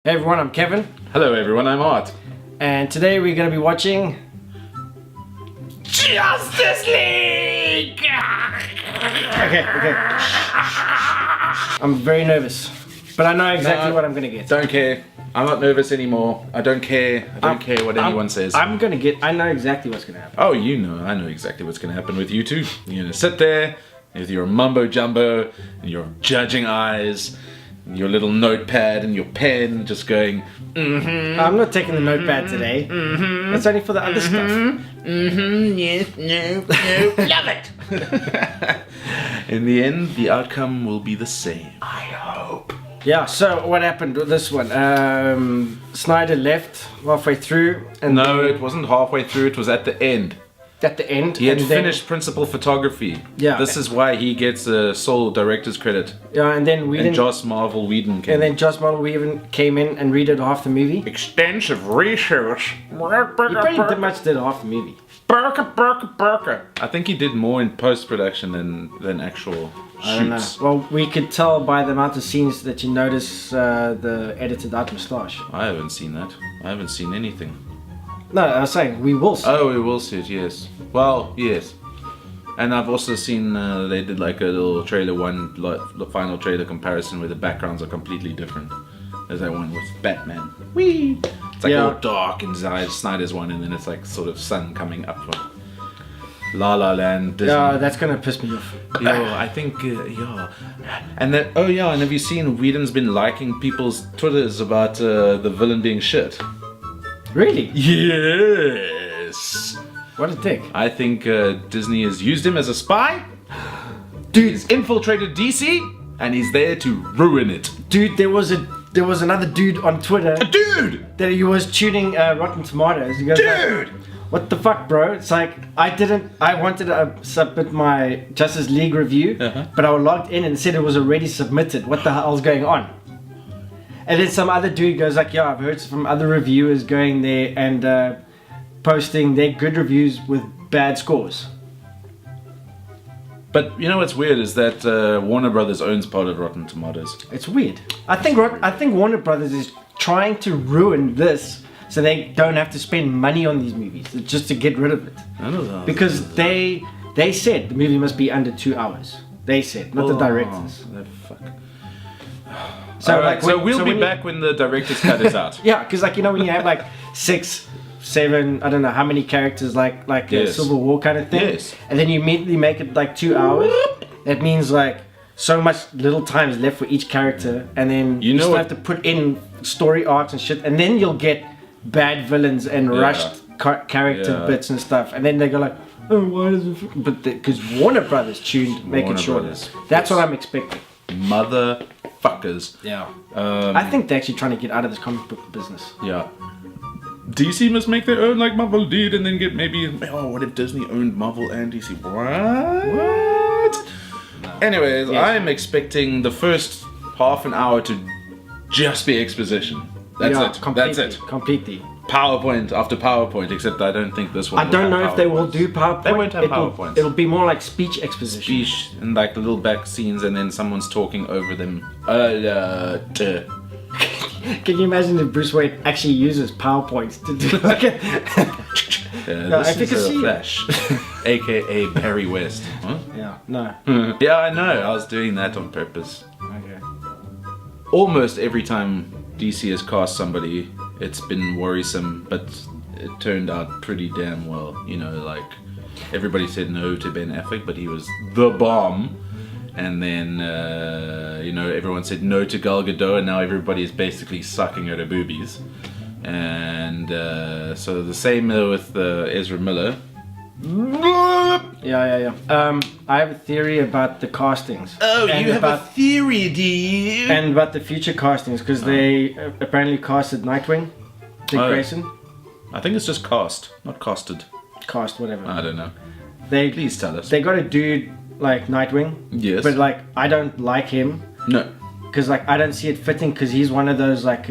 Hey everyone, I'm Kevin. Hello everyone, I'm Art. And today we're going to be watching Justice League! Okay. I'm very nervous, but I know exactly what I'm going to get. Don't care. I'm not nervous anymore. I don't care. I don't care what anyone says. I know exactly what's going to happen. Oh, I know exactly what's going to happen with you too. You're going to sit there with your mumbo jumbo and your judging eyes, and your little notepad and your pen, just going, I'm not taking the notepad today. It's only for the other stuff. yes, no, love it. In the end, the outcome will be the same. I hope. Yeah, so what happened with this one? Snyder left halfway through. And no, it wasn't halfway through, it was at the end. At the end. He had finished principal photography. Yeah. This is why he gets a sole director's credit. Yeah, and then Joss Marvel Whedon came. And then Joss Marvel Whedon came in and redid half the movie. Extensive research. He pretty much did half the movie. I think he did more in post-production than actual shoots. I don't know. Well, we could tell by the amount of scenes that you notice the edited out moustache. I haven't seen that. I haven't seen anything. No, I was saying, we will see. Oh, we will see it, yes. Well, yes. And I've also seen they did like a little trailer the final trailer comparison where the backgrounds are completely different. There's that one with Batman. Whee! It's like all dark inside Snyder's one, and then it's like sort of sun coming up from La La Land. Disney. Yeah, that's gonna piss me off. Yeah, I think, yeah. And then, and have you seen Whedon's been liking people's Twitters about the villain being shit? Really? Yes! What a dick. I think Disney has used him as a spy. Dude, he's infiltrated DC, and he's there to ruin it. Dude, there was another dude on Twitter. A dude! That he was tuning Rotten Tomatoes. He goes, dude! Like, what the fuck, bro? It's like, I wanted to submit my Justice League review, but I logged in and it said it was already submitted. What the hell's going on? And then some other dude goes like, yeah, I've heard from other reviewers going there and posting their good reviews with bad scores. But you know what's weird is that Warner Brothers owns part of Rotten Tomatoes. It's weird. I think Warner Brothers is trying to ruin this so they don't have to spend money on these movies, just to get rid of it. I don't know. Because they said the movie must be under 2 hours. They said, not the directors. Fuck. So, we'll be back when the director's cut is out. Yeah, because when you have like 6, 7, I don't know how many characters, like a Civil War kind of thing. Yes. And then you immediately make it like 2 hours. That means like so much little time is left for each character, and then you still have to put in story arcs and shit, and then you'll get bad villains and rushed character bits and stuff, and then they go like, oh, why does it? But because Warner Brothers tuned, make it shorter. That's what I'm expecting. Motherfuckers. Yeah. I think they're actually trying to get out of this comic book business. Yeah. DC must make their own like Marvel did, and then get what if Disney owned Marvel and DC? What? No. Anyways, I'm expecting the first half an hour to just be exposition. That's it. That's it. Completely. PowerPoint after PowerPoint, except I don't think this one. I don't know if they will do PowerPoint. They won't have PowerPoint. It'll be more like speech exposition. Speech and like the little back scenes, and then someone's talking over them. Can you imagine if Bruce Wayne actually uses PowerPoint to do like this is a Flash, aka Barry West. Huh? Yeah, no. Yeah, I know. I was doing that on purpose. Okay. Almost every time DC has cast somebody, it's been worrisome, but it turned out pretty damn well. You know, like everybody said no to Ben Affleck, but he was the bomb. And then, everyone said no to Gal Gadot, and now everybody is basically sucking at her boobies. And so the same with Ezra Miller. Yeah. I have a theory about the castings. Oh, you have a theory, do you? And about the future castings, because they apparently casted Nightwing, Dick Grayson. I think it's just cast, not casted. Cast, whatever. I don't know. Please tell us. They got a dude like Nightwing. Yes. But like, I don't like him. No. Because like, I don't see it fitting, because he's one of those like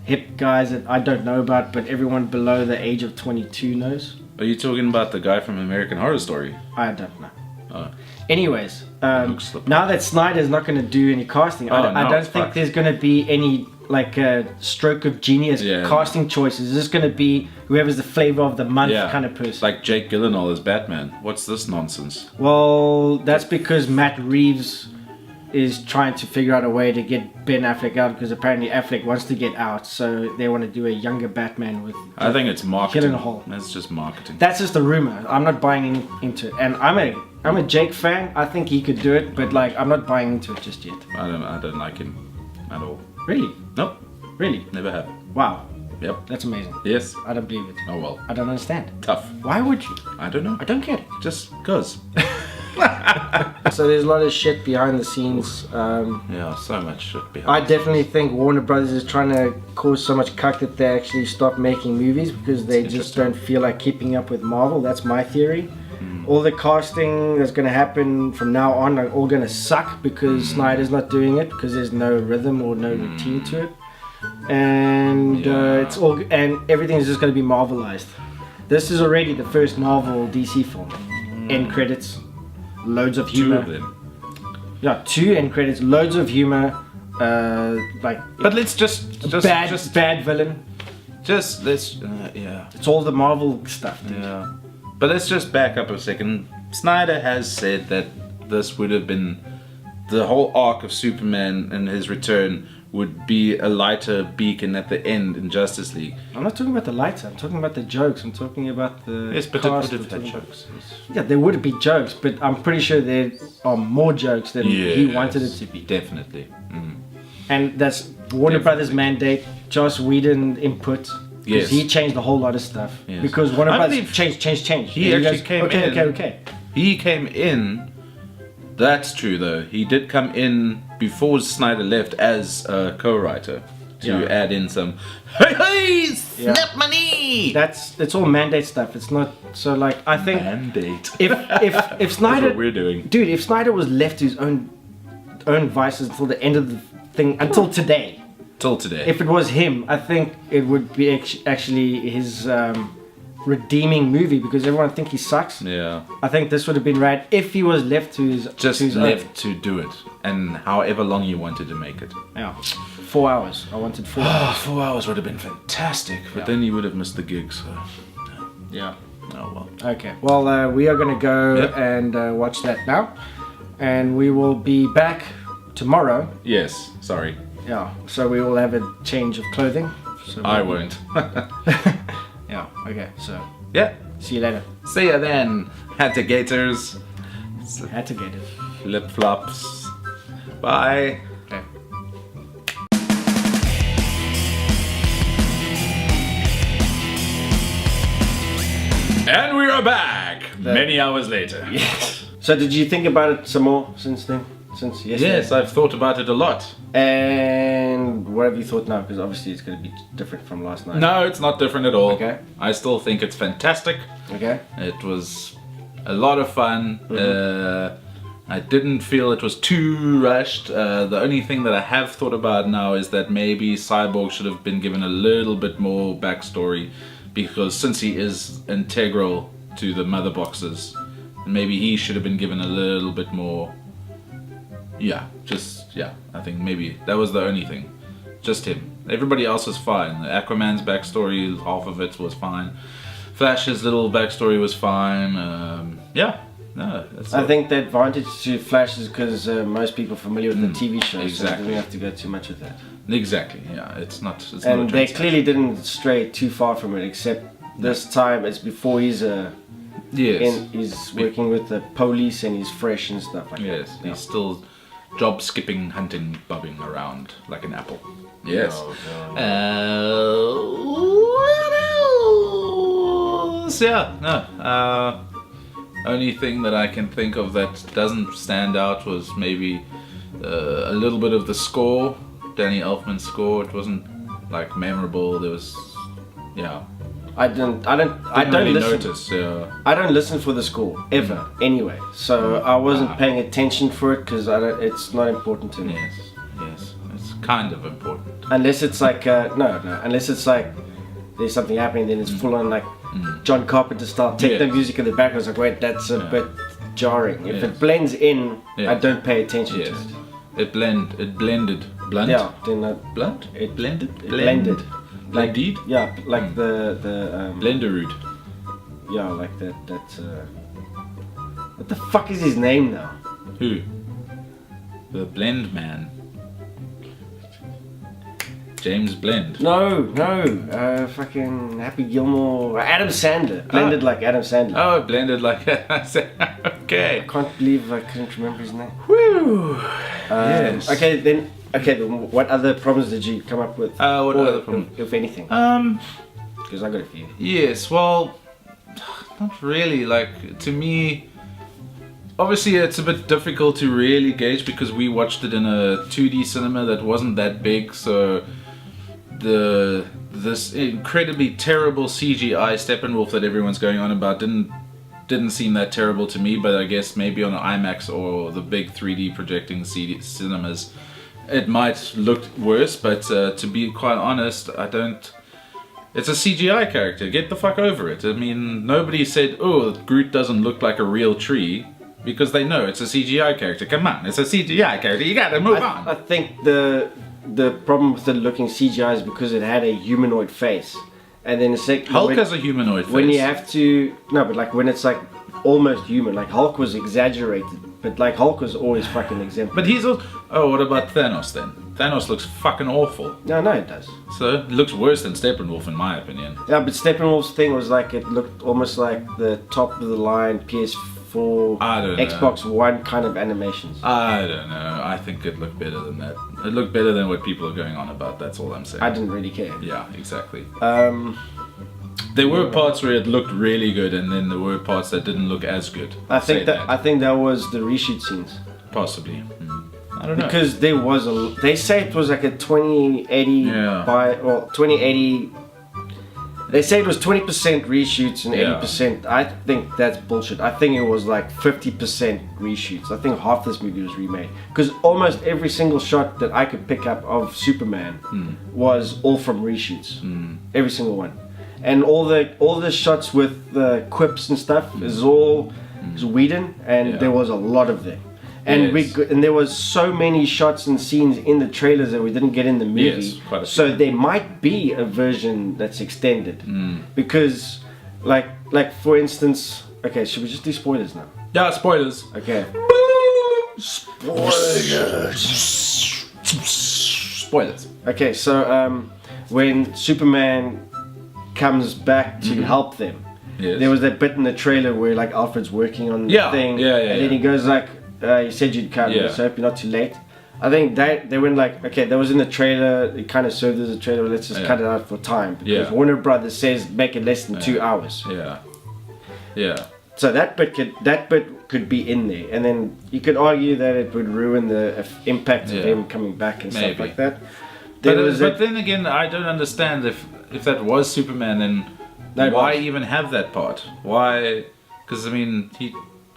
hip guys that I don't know about, but everyone below the age of 22 knows. Are you talking about the guy from American Horror Story? I don't know. Oh. Anyways, now that Snyder's not going to do any casting, I don't think there's going to be any like a stroke of genius casting choices. Is this going to be whoever's the flavor of the month kind of person? Like Jake Gyllenhaal as Batman. What's this nonsense? Well, that's because Matt Reeves is trying to figure out a way to get Ben Affleck out, because apparently Affleck wants to get out, so they want to do a younger Batman with I think it's marketing. Gyllenhaal. That's just marketing. That's just a rumor. I'm not buying into it. And I'm a Jake fan. I think he could do it, but like I'm not buying into it just yet. I don't like him at all. Really? Nope. Really? Never have. Wow. Yep. That's amazing. Yes. I don't believe it. Oh well. I don't understand. Tough. Why would you? I don't know. I don't get it. Just cause. So there's a lot of shit behind the scenes. Yeah, so much shit behind. I definitely think Warner Brothers is trying to cause so much cuck that they actually stop making movies because they just don't feel like keeping up with Marvel. That's my theory. All the casting that's going to happen from now on are all going to suck because Snyder's not doing it because there's no rhythm or no routine to it, and it's all and everything is just going to be Marvelized. This is already the first Marvel DC film. End credits, loads of humor. 2 of them. Yeah, 2 end credits, loads of humor. Like, but let's just bad villain. Just let's It's all the Marvel stuff. Dude. Yeah. But let's just back up a second. Snyder has said that this would have been the whole arc of Superman and his return would be a lighter beacon at the end in Justice League. I'm not talking about the lights. I'm talking about the jokes. I'm talking about the Yes, but cast. it would have had jokes. Yeah, there would be jokes, but I'm pretty sure there are more jokes than he wanted it to be. Definitely. And that's Warner Brothers' mandate, Joss Whedon input. Yes. He changed a whole lot of stuff. Yes. Because Warner I Brothers believe changed. He actually came in. Okay. He came in. That's true, though. He did come in before Snyder left as a co-writer to add in some. Hey, snap my knee. It's all mandate stuff. It's not so like I think mandate. If Snyder, that's what we're doing, dude. If Snyder was left to his own vices until the end of the thing, until today. If it was him, I think it would be actually his redeeming movie because everyone think he sucks. Yeah. I think this would have been right if he was left to his left to do it, and however long you wanted to make it. Yeah. 4 hours. I wanted 4 hours. 4 hours would have been fantastic, but then you would have missed the gig. So. Yeah. Oh well. Okay. Well, we are going to go and watch that now, and we will be back tomorrow. Yes. Sorry. Yeah, so we will have a change of clothing. So I won't. Yeah, okay, so. Yeah. See you later. See ya then. Hattigators. Had to get it. Flip flops. Bye. Okay. And we are back. Many hours later. Yes. So did you think about it some more since then? Since yesterday? Yes, I've thought about it a lot. And what have you thought now? Because obviously it's going to be different from last night. No, it's not different at all. Okay. I still think it's fantastic. Okay. It was a lot of fun. I didn't feel it was too rushed. The only thing that I have thought about now is that maybe Cyborg should have been given a little bit more backstory, because since he is integral to the mother boxes, maybe he should have been given a little bit more. I think maybe that was the only thing. Just him. Everybody else was fine. Aquaman's backstory, half of it was fine. Flash's little backstory was fine. I think the advantage to Flash is because most people are familiar with the TV show, so they don't have to go too much with that. Exactly, yeah. It's not. And they clearly didn't stray too far from it, except this time it's before he's he's working with the police and he's fresh and stuff like that. Yes, he's still job skipping, hunting, bobbing around like an apple. Yes. What else? Only thing that I can think of that doesn't stand out was maybe a little bit of the score, Danny Elfman's score. It wasn't like memorable. There was, I don't really notice. I don't listen for the score ever, anyway. So I wasn't paying attention for it because it's not important to me. Yes, it's kind of important. Unless it's like unless it's like there's something happening, then it's full on like John Carpenter style. Take the music in the background. It's like, wait, that's a bit jarring. If it blends in, I don't pay attention to it. It blended Blunt? Yeah, then Blunt? it Blended? blended. Blended? Yeah, like the Blenderud. yeah, like that what the fuck is his name now? Who? The Blend Man. James Blend. No, fucking Happy Gilmore, Adam Sandler, blended like Adam Sandler. Oh, blended like okay. I can't believe I couldn't remember his name. Woo! Yes. Okay, then what other problems did you come up with? What other problems? If anything? Because I got a few. Yes, well, not really. Like, to me, obviously it's a bit difficult to really gauge because we watched it in a 2D cinema that wasn't that big, so this incredibly terrible CGI Steppenwolf that everyone's going on about didn't seem that terrible to me, but I guess maybe on IMAX or the big 3D projecting cinemas it might look worse, but to be quite honest, I don't. It's a CGI character, get the fuck over it. I mean, nobody said, oh, Groot doesn't look like a real tree, because they know it's a CGI character. Come on, it's a CGI character, you gotta move on. I think the problem with it looking CGI is because it had a humanoid face. And then Hulk has a humanoid face. When you have to, no, but like when it's like almost human, like Hulk was exaggerated, but like Hulk was always fucking exemplary. But he's also, oh, what about Thanos then? Thanos looks fucking awful. No, it does. So it looks worse than Steppenwolf in my opinion. Yeah, but Steppenwolf's thing was like it looked almost like the top of the line PS4, Xbox One kind of animations. I don't know. I think it looked better than that. It looked better than what people are going on about. That's all I'm saying. I didn't really care. Yeah, exactly. There were parts where it looked really good, and then there were parts that didn't look as good. I think that was the reshoot scenes. Possibly. I don't know. Because there was they say it was like a 2080 2080. They say it was 20% reshoots and 80%. I think that's bullshit. I think it was like 50% reshoots. I think half this movie was remade. Because almost every single shot that I could pick up of Superman was all from reshoots. Every single one. And all the shots with the quips and stuff is all Whedon, and there was a lot of them. And and there was so many shots and scenes in the trailers that we didn't get in the movie. Yes, so there might be a version that's extended. Because like for instance, okay, should we just do spoilers now? Yeah, spoilers. Okay. Spoilers. Okay, so when Superman comes back to help them, there was that bit in the trailer where like Alfred's working on the thing, and then he goes like, you said you'd come, so I hope you're not too late. I think they went like, okay, that was in the trailer, it kind of served as a trailer, let's just cut it out for time, because Warner Brothers says make it less than 2 hours. So that bit could be in there, and then you could argue that it would ruin the impact of him coming back and stuff like that. But then again, I don't understand if that was Superman, then why even have that part? Why? Because I mean,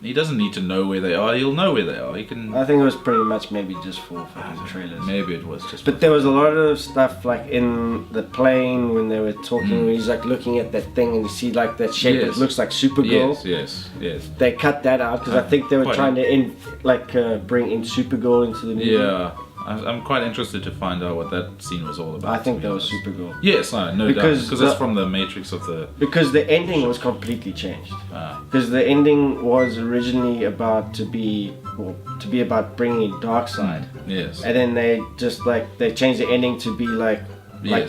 he doesn't need to know where they are. He'll know where they are. He can. I think it was pretty much maybe just for the trailers. Maybe it was just. But there was a lot of stuff like in the plane when they were talking. Where he's like looking at that thing and you see like that shape that looks like Supergirl. Yes. They cut that out because I think they were trying to bring in Supergirl into the movie. Yeah. I'm quite interested to find out what that scene was all about. I think that was Supergirl. Yes, no doubt. Because it's from the Matrix of the... Because the ending was completely changed. Because the ending was originally about to be about bringing in Darkseid. Yes. And then they just they changed the ending to be like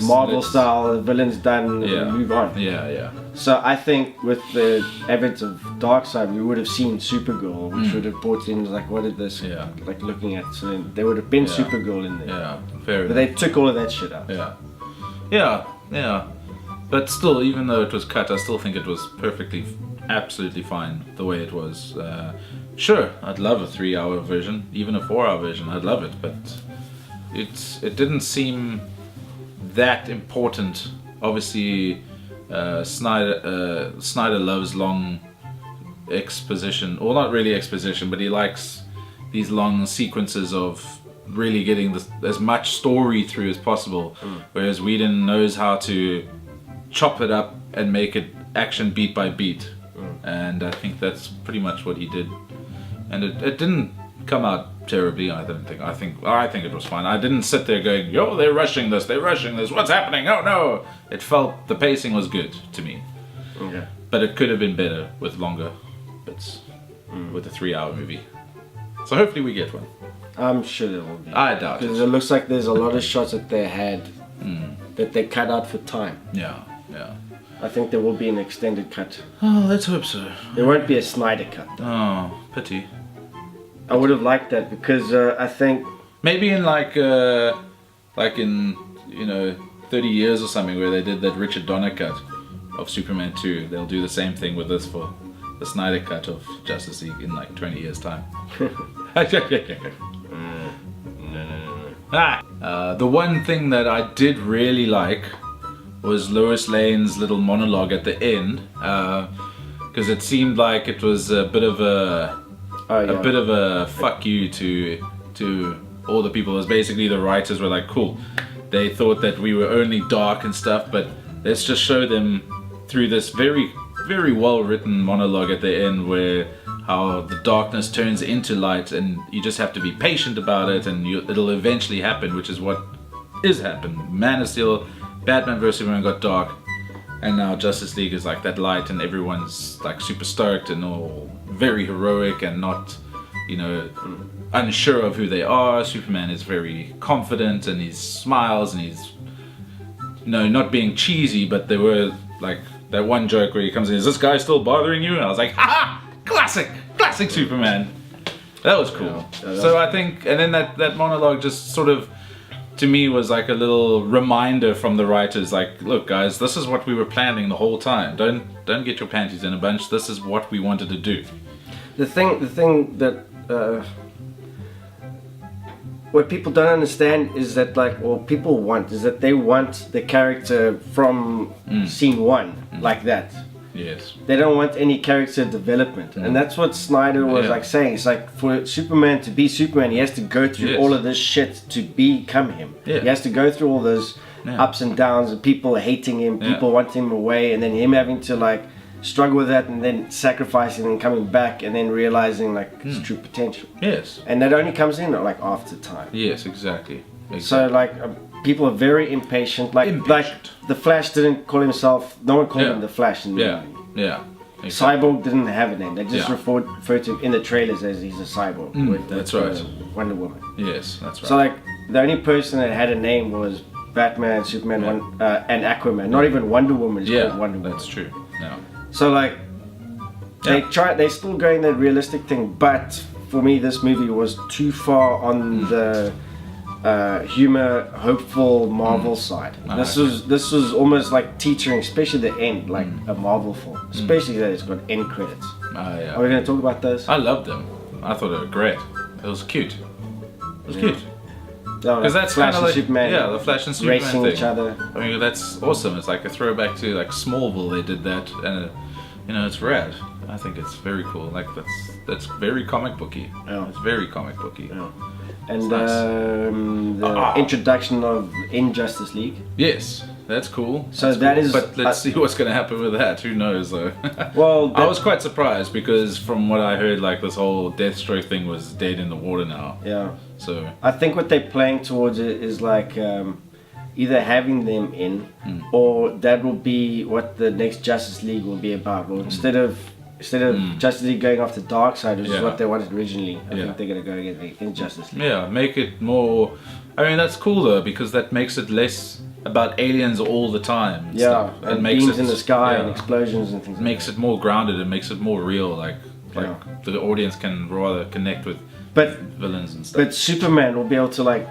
Marvel style, the villain's done, and move on. Yeah. So I think with the advent of Darkseid, we would have seen Supergirl, which would have brought in like what is this? Like looking at, so there would have been Supergirl in there. Yeah, fair enough. But they took all of that shit out. Yeah. But still, even though it was cut, I still think it was absolutely fine the way it was. Sure, I'd love a 3-hour version, even a 4-hour version. I'd love it, but it didn't seem that important. Obviously, Snyder loves long exposition, or not really exposition, but he likes these long sequences of really getting as much story through as possible. Whereas Whedon knows how to chop it up and make it action beat by beat, and I think that's pretty much what he did. And it didn't come out terribly. I think it was fine. I didn't sit there going, "Yo, they're rushing this. What's happening? Oh no!" It felt the pacing was good to me. Okay. But it could have been better with longer bits, with a 3-hour movie. So hopefully we get one. I'm sure there will be. I doubt it. Because it looks like there's a lot of shots that they had that they cut out for time. Yeah. I think there will be an extended cut. Oh, let's hope so. There won't be a Snyder cut. Oh, pity. I would have liked that because I think maybe in like in 30 years or something where they did that Richard Donner cut of Superman 2, they'll do the same thing with this for the Snyder cut of Justice League in like 20 years time. The one thing that I did really like was Lois Lane's little monologue at the end, because it seemed like it was a bit of a fuck you to all the people. It was basically the writers were like, cool, they thought that we were only dark and stuff, but let's just show them through this very, very well written monologue at the end where how the darkness turns into light, and you just have to be patient about it, and it'll eventually happen, which is what is happened. Man of Steel, Batman vs Superman got dark, and now Justice League is like that light, and everyone's like super stoked and all very heroic and not, unsure of who they are. Superman is very confident and he smiles and he's, not being cheesy, but there were like that one joke where he comes in, is this guy still bothering you? And I was like, haha, classic Superman. That was cool. Yeah, so I think, and then that monologue just sort of, to me, was like a little reminder from the writers, like, look guys, this is what we were planning the whole time. Don't get your panties in a bunch. This is what we wanted to do. The thing that what people don't understand is that they want the character from scene one like that. Yes. They don't want any character development, and that's what Snyder was like saying. It's like for Superman to be Superman, he has to go through all of this shit to become him. Yeah. He has to go through all those ups and downs, and people hating him, people wanting him away, and then him having to like struggle with that, and then sacrificing and coming back, and then realizing like his true potential. Yes. And that only comes in like after time. Yes, exactly. So like people are very impatient. Like the Flash didn't call himself. No one called him the Flash in the movie. Yeah. Exactly. Cyborg didn't have a name. They just referred to him in the trailers as he's a cyborg. That's right. Wonder Woman. Yes, that's right. So like the only person that had a name was Batman, Superman, and Aquaman. Not even Wonder Woman is called Wonder Woman. That's true. Yeah. So like they're still going that realistic thing, but for me this movie was too far on the humor, hopeful Marvel side. This was almost like teetering, especially the end, like a Marvel film, especially that it's got end credits. Are we going to talk about those? I loved them. I thought they were great. It was cute. It was cute. Because that's Flash kind of and like Superman, the Flash and Superman racing thing. each other. I mean, that's awesome. It's like a throwback to like Smallville. They did that, and it's rad. I think it's very cool. Like that's very comic booky. Yeah. It's very comic booky. Yeah. And the introduction of Injustice League. Yes, that's cool. So that is. But let's see what's going to happen with that. Who knows though? Well, I was quite surprised because from what I heard, like this whole Deathstroke thing was dead in the water now. Yeah. So I think what they're playing towards it is like either having them in, or that will be what the next Justice League will be about. Well, instead of Justice League going off the dark side, which is what they wanted originally, I think they're going to go against Injustice League. Yeah, make it more. I mean, that's cool though because that makes it less about aliens all the time. And stuff. And makes beams in the sky and explosions and things. Makes it more grounded and makes it more real. Like the audience can rather connect with villains and stuff. But Superman will be able to like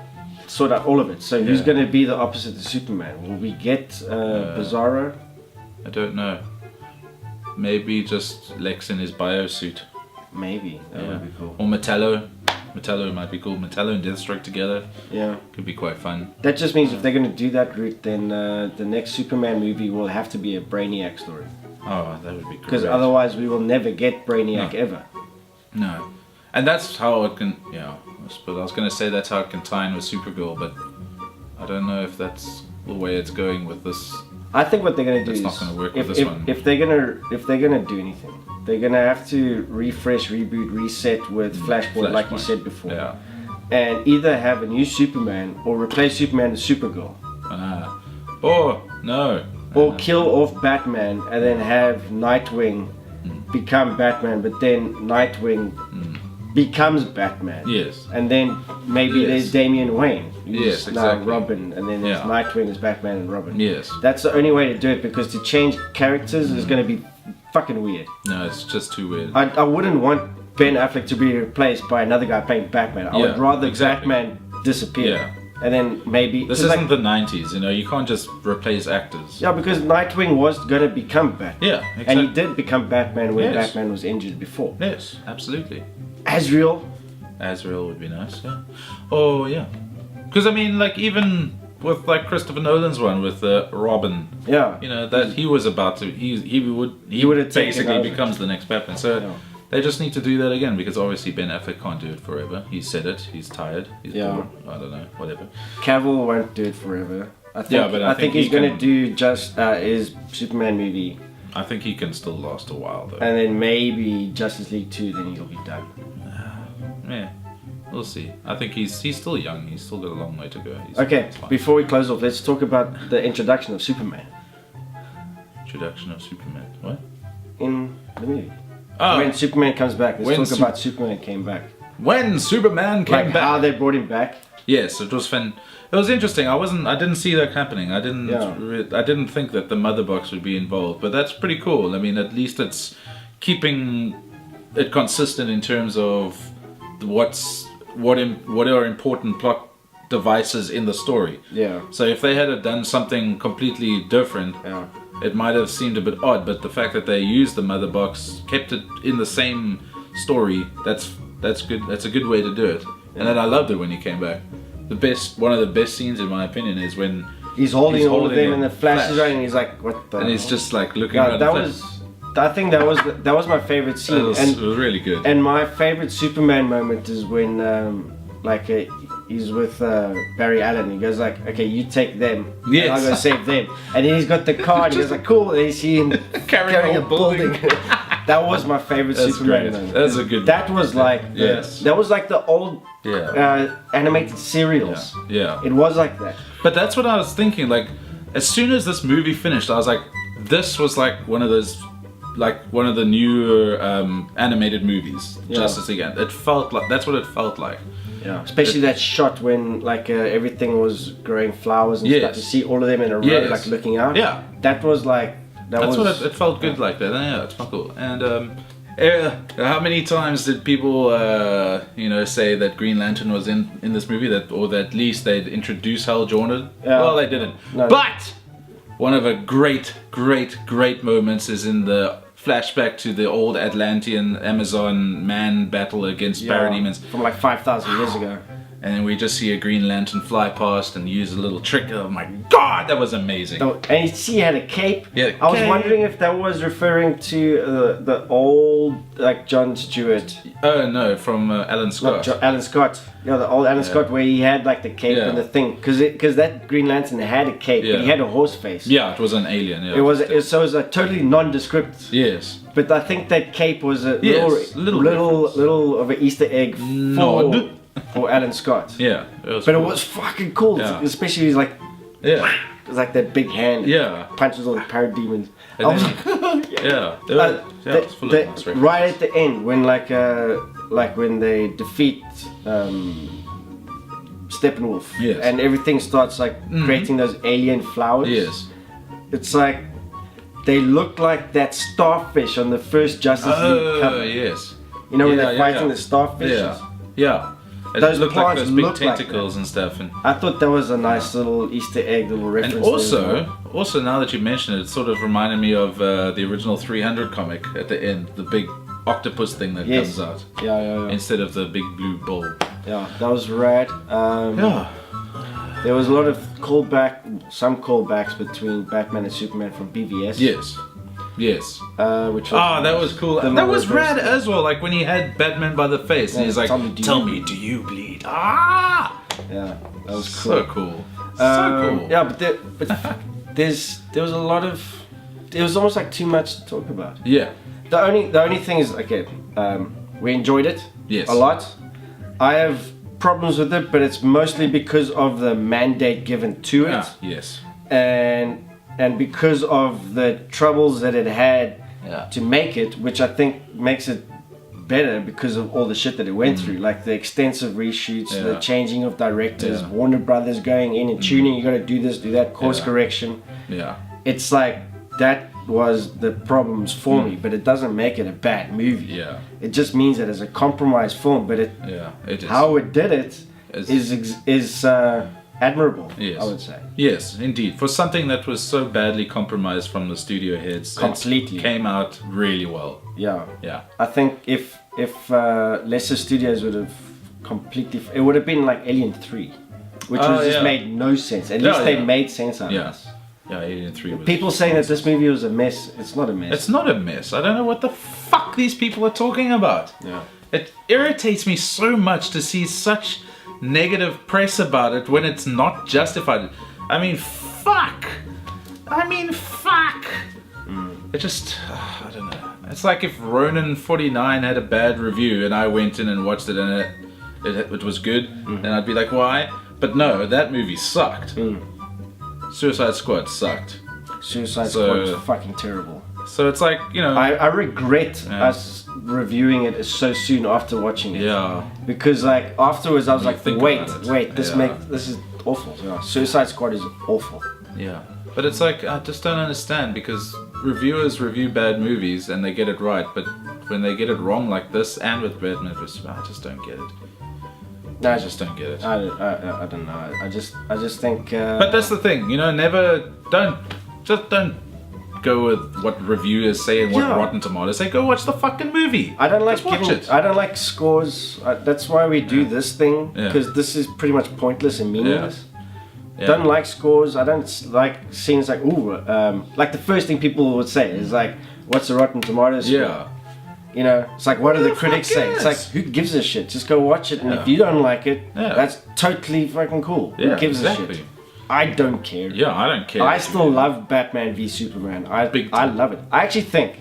sort out all of it. So who's going to be the opposite of Superman? Will we get Bizarro? I don't know. Maybe just Lex in his biosuit. Maybe. That would be cool. Or Metallo. Metallo might be cool. Metallo and Deathstroke together. Yeah. Could be quite fun. That just means if they're going to do that route, then the next Superman movie will have to be a Brainiac story. Oh, that would be great. Because otherwise we will never get Brainiac ever. No. And that's how it can, but I was going to say that's how it can tie in with Supergirl, but I don't know if that's the way it's going with this. I think what they're gonna do It's is not gonna work with this one. If they're gonna do anything, they're gonna have to refresh, reboot, reset with Flashpoint, like you said before. Yeah. And either have a new Superman or replace Superman with Supergirl. Or no. Or kill off Batman and then have Nightwing become Batman, but then Nightwing becomes Batman. Yes. And then maybe there's Damian Wayne, who's Yes, now exactly. Robin, and then there's Nightwing as Batman and Robin. Yes. That's the only way to do it, because to change characters is going to be fucking weird. No, it's just too weird. I wouldn't want Ben Affleck to be replaced by another guy playing Batman. I would rather Batman disappear. Yeah. And then maybe... This isn't the 90s, you know, you can't just replace actors. Yeah, because Nightwing was going to become Batman. Yeah, exactly. And he did become Batman when Batman was injured before. Yes, absolutely. Azrael would be nice, yeah. Oh, yeah. Because, I mean, like, even with, like, Christopher Nolan's one with Robin. Yeah. You know, that he was about to... He would have basically becomes the next Batman. So... They just need to do that again, because obviously Ben Affleck can't do it forever. He said it. He's tired. He's bored. I don't know. Whatever. Cavill won't do it forever. I think he's going to do just his Superman movie. I think he can still last a while, though. And then maybe Justice League 2, then he'll be done. Yeah. We'll see. I think he's still young. He's still got a long way to go. Okay, before we close off, let's talk about the introduction of Superman. Introduction of Superman. What? In the movie. Oh. When Superman comes back, let's talk about Superman came back. When Superman came back. How they brought him back. Yes, it was fun. It was interesting. I didn't see that happening. I didn't think that the mother box would be involved, but that's pretty cool. I mean, at least it's keeping it consistent in terms of what are important plot devices in the story. Yeah. So if they had done something completely different, it might have seemed a bit odd, but the fact that they used the mother box, kept it in the same story, that's good. That's a good way to do it. And then I loved it when he came back. One of the best scenes in my opinion is when he's holding all of them and the flash is running and he's like, what the... And he's just like looking around the flash. I think that was my favorite scene. It was really good. And my favorite Superman moment is when he's with Barry Allen. He goes like, okay, you take them. Yes. I'll go save them. And then he's got the car and he goes like, cool. And you see him carrying a building. That was my favorite Superman moment. That's a good. That was like that was like the old animated serials. Yeah. It was like that. But that's what I was thinking. Like, as soon as this movie finished, I was like, this was like one of those. Like one of the newer animated movies, Justice League. It felt like that's what it felt like. Yeah, especially that shot when like everything was growing flowers and stuff. You see all of them in a row, like looking out. Yeah, that was like that's what it felt good like that. Yeah, it's not cool. And how many times did people say that Green Lantern was in this movie, or that at least they'd introduce Hal Jordan? Yeah. Well, they didn't. No. But one of the great moments is in the flashback to the old Atlantean Amazon man battle against parademons from like 5,000 years ago. And then we just see a Green Lantern fly past and use a little trick. Oh my god, that was amazing. And you see he had a cape. Yeah, I was wondering if that was referring to the old like John Stewart. Oh no, from Alan Scott. Alan Scott. Yeah, the old Alan Scott where he had like the cape and the thing. Because that Green Lantern had a cape, but he had a horse face. Yeah, it was an alien. Yeah. It was a totally nondescript. Yes. But I think that cape was a little of an Easter egg for Alan Scott. Yeah. It was fucking cool. Yeah. Especially he's like, it was like that big hand. Yeah. Punches all the parademons. I was like, right at the end when when they defeat Steppenwolf and everything starts like creating those alien flowers. Yes. It's like they look like that starfish on the first Justice League cover. Yes. You know when they're fighting the starfish? Yeah. Those look like those big tentacles and stuff. And I thought that was a nice little Easter egg, little reference. And also now that you mention it, it sort of reminded me of the original 300 comic at the end, the big octopus thing that comes out. Yeah. Instead of the big blue ball. Yeah, that was rad. There was a lot of some callbacks between Batman and Superman from BVS. Yes. Which was that was cool. That was rad as well. Like when he had Batman by the face, and he's like, "Tell me, do you bleed?" Ah! Yeah, that was cool. So cool. So cool. Yeah, but there was a lot of, it was almost like too much to talk about. Yeah. The only thing is, okay, we enjoyed it. Yes. A lot. I have problems with it, but it's mostly because of the mandate given to it. Yes. And because of the troubles that it had to make it, which I think makes it better because of all the shit that it went through, like the extensive reshoots, the changing of directors, Warner Brothers going in and tuning, you gotta do this, do that, course correction. Yeah. It's like, that was the problems for me, but it doesn't make it a bad movie. Yeah. It just means that it's a compromised film, but it is. How it did it is admirable, yes. I would say. Yes, indeed. For something that was so badly compromised from the studio heads, completely it came out really well. Yeah. Yeah. I think if lesser studios would have completely, it would have been like Alien 3, which just made no sense. At least they made sense out of this. Yeah, Alien 3 was... People saying that this movie was a mess, it's not a mess. It's not a mess. I don't know what the fuck these people are talking about. Yeah. It irritates me so much to see such negative press about it when it's not justified. I mean, fuck! It just... I don't know. It's like if Ronin 49 had a bad review and I went in and watched it and it was good, then I'd be like, why? But no, that movie sucked. Suicide Squad sucked. Suicide Squad was fucking terrible. So it's like, you know... I regret us reviewing it so soon after watching it. Yeah. Because like afterwards I was like, wait, this is awful. Yeah. Suicide Squad is awful. Yeah. But it's like, I just don't understand, because reviewers review bad movies and they get it right, but when they get it wrong like this and with bad movies, I just don't get it. No, I just don't get it. I don't know. I just think. But that's the thing, you know. Don't go with what reviewers say and what Rotten Tomatoes say. Go watch the fucking movie. I don't like just watch it. I don't like scores. That's why we do this thing, because this is pretty much pointless and meaningless. Yeah. Don't like scores. I don't like scenes like like the first thing people would say is like, "What's the Rotten Tomatoes score?" Yeah. You know, it's like, what do the critics say? It's like, who gives a shit? Just go watch it, and if you don't like it, that's totally fucking cool. Who gives a shit? I don't care. Yeah, I don't care. I still love Batman v Superman. I love it. I actually think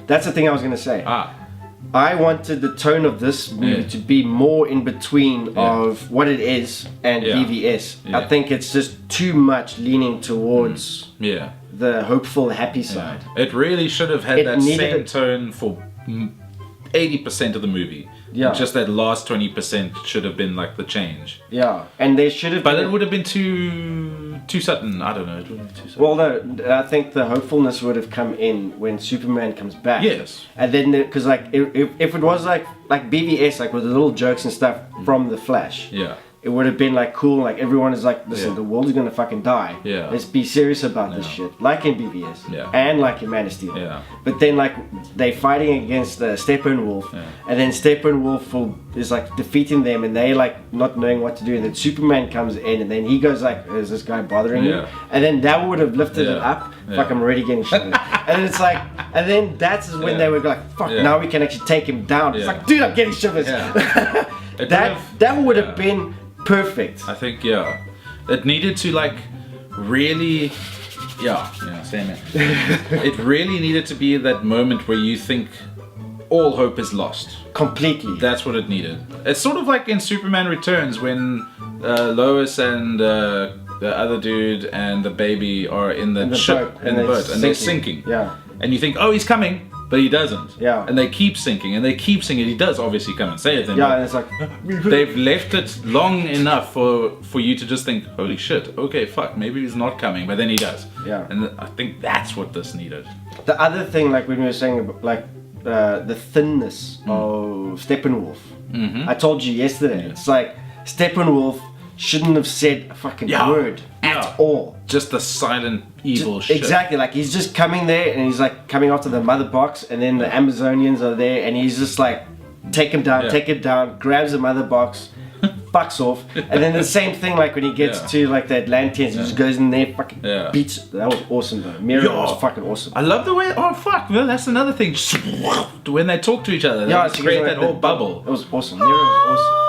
that's the thing I was gonna say. I wanted the tone of this movie to be more in between of what it is and VVS. I think it's just too much leaning towards the hopeful, happy side. It really should have had that same tone for 80% of the movie. Yeah. Just that last 20% should have been like the change. Yeah, and there should have been... But it would have been too sudden. I don't know. It would have been too sudden. Well, no, I think the hopefulness would have come in when Superman comes back. Yes. And then, because like, if it was like BVS, like with the little jokes and stuff from The Flash. Yeah. It would have been like cool, like everyone is like, listen, the world is gonna fucking die. Yeah. Let's be serious about this shit. Like in BVS. Yeah. And like in Man of Steel. Yeah. But then like they fighting against Steppenwolf, and then Steppenwolf is like defeating them, and they like not knowing what to do, and then Superman comes in, and then he goes like, is this guy bothering you? And then that would have lifted it up. Fuck, I'm already getting shit. And then it's like, and then that's when they were like, fuck, now we can actually take him down. It's like, dude, I'm getting shivers. That would have been perfect. I think it needed to like really same here. It really needed to be that moment where you think all hope is lost completely. That's what it needed. It's sort of like in Superman Returns when Lois and the other dude and the baby are in the ship in the boat and they're sinking. And you think, oh, he's coming, but he doesn't. And they keep sinking and they keep sinking. He does obviously come and save them. And it's like they've left it long enough for you to just think, holy shit, okay, fuck, maybe he's not coming, but then he does. And I think that's what this needed. The other thing, like when we were saying about like the thinness of Steppenwolf. I told you yesterday, it's like Steppenwolf shouldn't have said a fucking word at all. Just the silent evil shit. Exactly, like he's just coming there and he's like coming after the mother box, and then the Amazonians are there and he's just like, take him down, grabs the mother box, fucks off. And then the same thing like when he gets to like the Atlanteans, he just goes in there, fucking beats. That was awesome though. Mira was fucking awesome. I love the way, well, that's another thing. When they talk to each other, they create that whole bubble. It was awesome. Mira was awesome.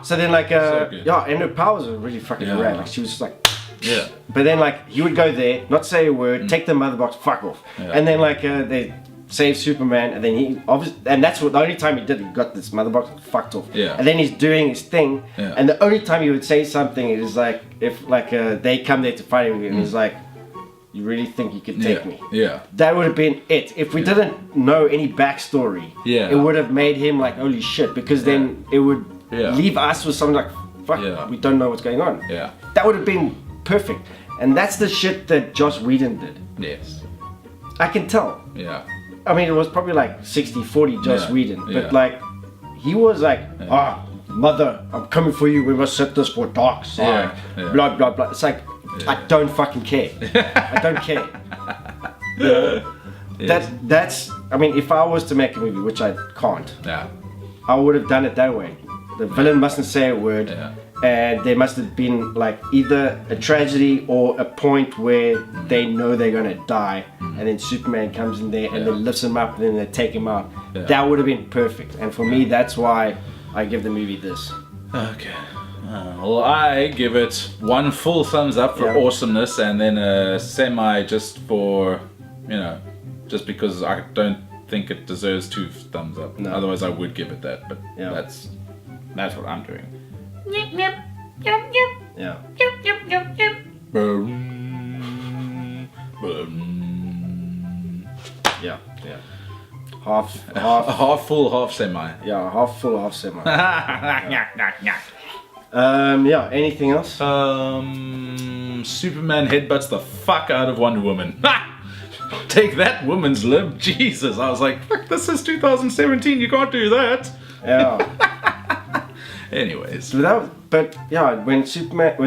So then like, and her powers were really fucking rad. Like she was just like, Yeah. But then like he would go there, not say a word, take the mother box, fuck off. Yeah. And then like they save Superman, and then he obviously, and that's what the only time he did, he got this mother box, fucked off. Yeah. And then he's doing his thing, Yeah. and the only time he would say something is like if like they come there to fight him, and he's like, "You really think you could take me?" Yeah. That would have been it. If we didn't know any backstory, Yeah. it would have made him like, holy shit, because then it would leave us with something like, fuck, we don't know what's going on. Yeah. That would have been perfect. And that's the shit that Joss Whedon did. Yes. I can tell. Yeah. I mean, it was probably like 60-40 Joss Whedon. But Yeah. like, he was like, mother, I'm coming for you. We must set this for dark side. Yeah. Blah, blah, blah. It's like, I don't fucking care. I don't care. That's, I mean, if I was to make a movie, which I can't, I would have done it that way. The villain mustn't say a word, and there must have been like either a tragedy or a point where they know they're gonna die, and then Superman comes in there and then lifts him up and then they take him out. That would have been perfect, and for me, that's why I give the movie this. Okay. Well, I give it 1 full thumbs up for awesomeness, and then a semi just for, you know, just because I don't think it deserves 2 thumbs up. No. Otherwise, I would give it that. But that's what I'm doing. Yeah. Boom. Boom. Yeah. Half full, half semi. Yeah, half full, half semi. Yeah, anything else? Superman headbutts the fuck out of Wonder Woman. Take that, woman's lib. Jesus, I was like, fuck, this is 2017, you can't do that. Yeah. Anyways. But yeah, when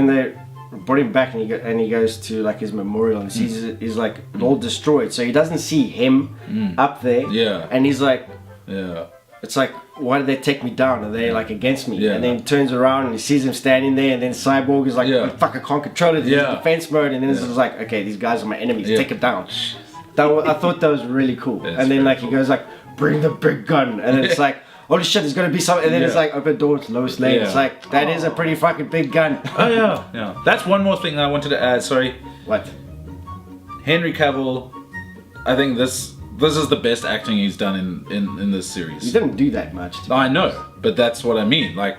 they brought him back and he goes to like his memorial and sees it is like all destroyed, so he doesn't see him up there. Yeah. And he's like, yeah. It's like, why did they take me down? Are they like against me? And then he turns around and he sees him standing there, and then Cyborg is like, oh, fuck, I can't control it. He's in defense mode, and then it's just like, okay, these guys are my enemies. Take it down. I thought that was really cool. And then like he goes like, bring the big gun, and then it's like, holy shit, there's gonna be something, and then it's like open door to Lois Lane. It's like, that is a pretty fucking big gun. Oh yeah. That's one more thing I wanted to add. Sorry. What? Henry Cavill. I think this is the best acting he's done in this series. He didn't do that much. I know, but that's what I mean. Like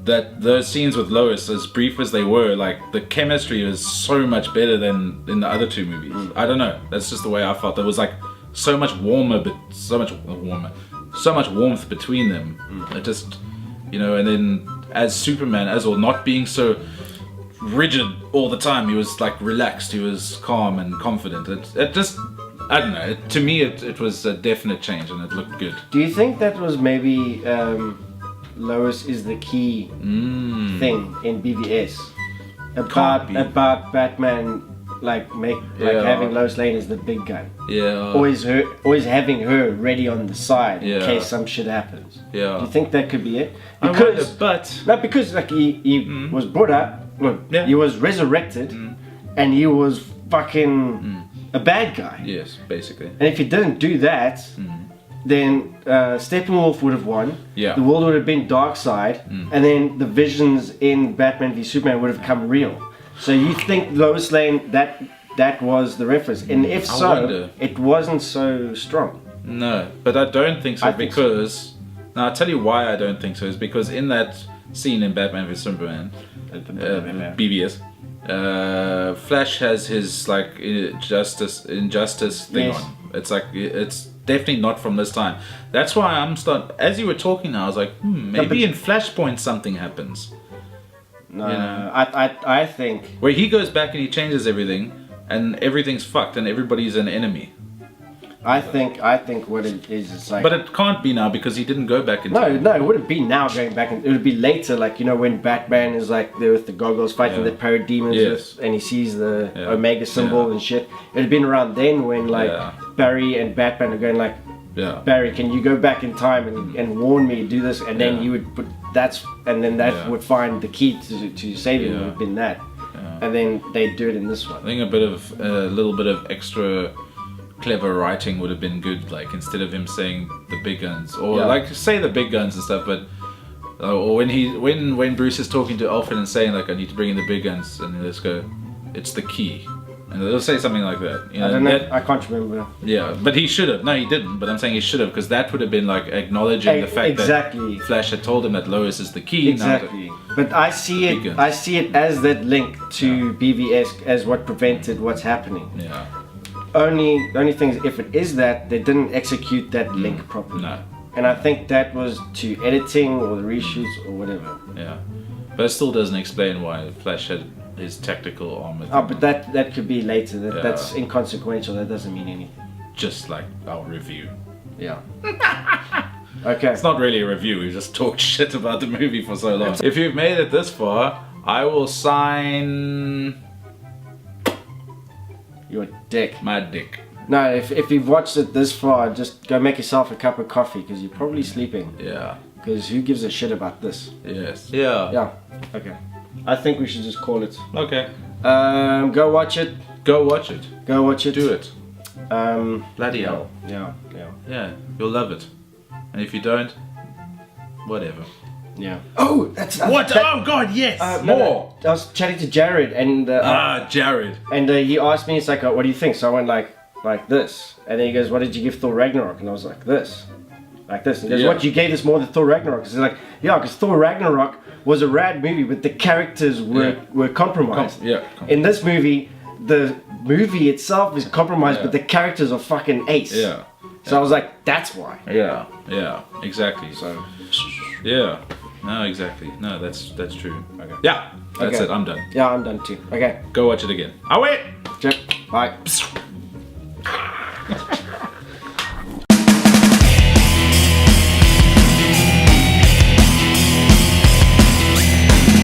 those scenes with Lois, as brief as they were, like the chemistry is so much better than in the other 2 movies. I don't know. That's just the way I felt. There was like so much warmth between them. It just, you know, and then as Superman, as well, not being so rigid all the time, he was like relaxed, he was calm and confident. It just, I don't know, to me it was a definite change and it looked good. Do you think that was maybe Lois is the key thing in BVS about Batman having Lois Lane as the big gun? Always having her ready on the side in case some shit happens. Do you think that could be it? Because like he was brought up, he was resurrected, and he was fucking a bad guy. Yes, basically. And if he didn't do that, then Steppenwolf would have won. Yeah. The world would have been dark side, and then the visions in Batman v Superman would have come real. So you think Lois Lane, that was the reference, and if so, it wasn't so strong. No, but I don't think so because now I'll tell you why I don't think so. Is because in that scene in Batman v Superman, BVS, Flash has his like injustice thing on. It's like it's definitely not from this time. That's why as you were talking now, I was like, maybe in Flashpoint something happens. No, you know? I think where he goes back and he changes everything, and everything's fucked, and everybody's an enemy. I think what it is like. But it can't be now because he didn't go back in time. No, it wouldn't be now going back. It would be later, like, you know, when Batman is like there with the goggles fighting the parademons, and he sees the Omega symbol and shit. It would have been around then when like Barry and Batman are going like, Barry, can you go back in time and warn me, do this, and then you would put would find the key to saving. It would have been that, and then they do it in this one. I think a little bit of extra clever writing would have been good, like instead of him saying the big guns or like say the big guns and stuff, but or when Bruce is talking to Alfred and saying like, I need to bring in the big guns, and he just go, it's the key. And they'll say something like that. You know, I don't know. I can't remember. Yeah, but he should have. No, he didn't. But I'm saying he should have, because that would have been like acknowledging the fact that Flash had told him that Lois is the key. Exactly. But I see it. I see it as that link to BVS as what prevented what's happening. Yeah. The only thing is, if it is that, they didn't execute that link properly. No. And I think that was to editing or the reshoots or whatever. Yeah. But it still doesn't explain why Flash had his tactical armor. Oh, but that could be later. That's inconsequential. That doesn't mean anything. Just like our review. Yeah. Okay. It's not really a review. We just talked shit about the movie for so long. If you've made it this far, I will sign... Your dick. My dick. No, if you've watched it this far, just go make yourself a cup of coffee, because you're probably sleeping. Yeah. Because who gives a shit about this? Yes. Yeah. Yeah. Okay. I think we should just call it. Okay. Go watch it. Go watch it. Go watch it. Do it. Bloody hell. Yeah. Yeah, you'll love it. And if you don't, whatever. Yeah. Oh, that's... What? Oh God, yes! More! No, I was chatting to Jared and... Jared. And he asked me, it's like, what do you think? So I went like this. And then he goes, what did you give Thor Ragnarok? And I was like this. Like this. And he goes, what, you gave this more than Thor Ragnarok? He's like, yeah, because Thor Ragnarok was a rad movie, but the characters were compromised. In this movie, the movie itself is compromised, but the characters are fucking ace. Yeah. So I was like, that's why. Yeah, exactly. So, yeah. No, exactly. No, that's true. Okay. Yeah, that's it. I'm done. Yeah, I'm done too. Okay. Go watch it again. I'll wait. Check. Bye.